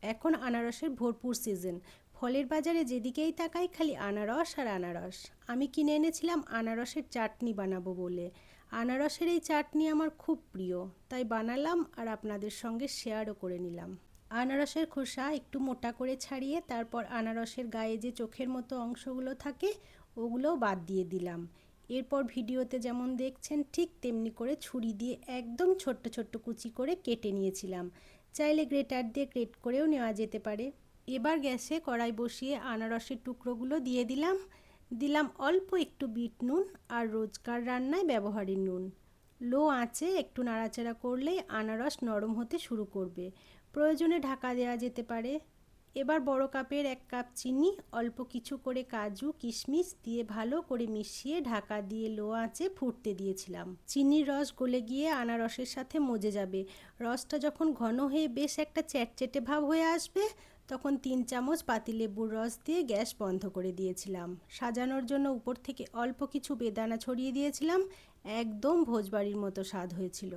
এখন আনারসের ভরপুর সিজন। ফলের বাজারে যেদিকেই তাকাই খালি আনারস আর আনারস। আমি কিনে এনেছিলাম আনারসের চাটনি বানাবো বলে। আনারসের এই চাটনি আমার খুব প্রিয়, তাই বানালাম আর আপনাদের সঙ্গে শেয়ারও করে নিলাম। আনারসের খোসা একটু মোটা করে ছাড়িয়ে তারপর আনারসের গায়ে যে চোখের মতো অংশগুলো থাকে ওগুলোও বাদ দিয়ে দিলাম। এরপর ভিডিওতে যেমন দেখছেন ঠিক তেমনি করে ছুরি দিয়ে একদম ছোট্ট ছোট্ট কুচি করে কেটে নিয়েছিলাম। চাইলে গ্রেটার দিয়ে গ্রেট করেও নেওয়া যেতে পারে। এবার গ্যাসে কড়াই বসিয়ে আনারসের টুকরোগুলো দিয়ে দিলাম। দিলাম অল্প একটু বিট নুন আর রোজকার রান্নায় ব্যবহারের নুন। লো আঁচে একটু নাড়াচাড়া করলেই আনারস নরম হতে শুরু করবে। প্রয়োজনে ঢাকা দেওয়া যেতে পারে। এবার বড় কাপের 1 কাপ চিনি, অল্প কিছু করে কাজু কিশমিশ দিয়ে ভালো করে মিশিয়ে ঢাকা দিয়ে লো আঁচে ফুটতে দিয়েছিলাম। চিনির রস গলে গিয়ে আনারসের সাথে মজে যাবে। রসটা যখন ঘন হয়ে বেশ একটা চ্যাটচেটে ভাব হয়ে আসবে তখন 3 চামচ পাতিলেবুর রস দিয়ে গ্যাস বন্ধ করে দিয়েছিলাম। সাজানোর জন্য উপর থেকে অল্প কিছু বেদানা ছড়িয়ে দিয়েছিলাম। একদম ভোজবাড়ির মতো স্বাদ হয়েছিল।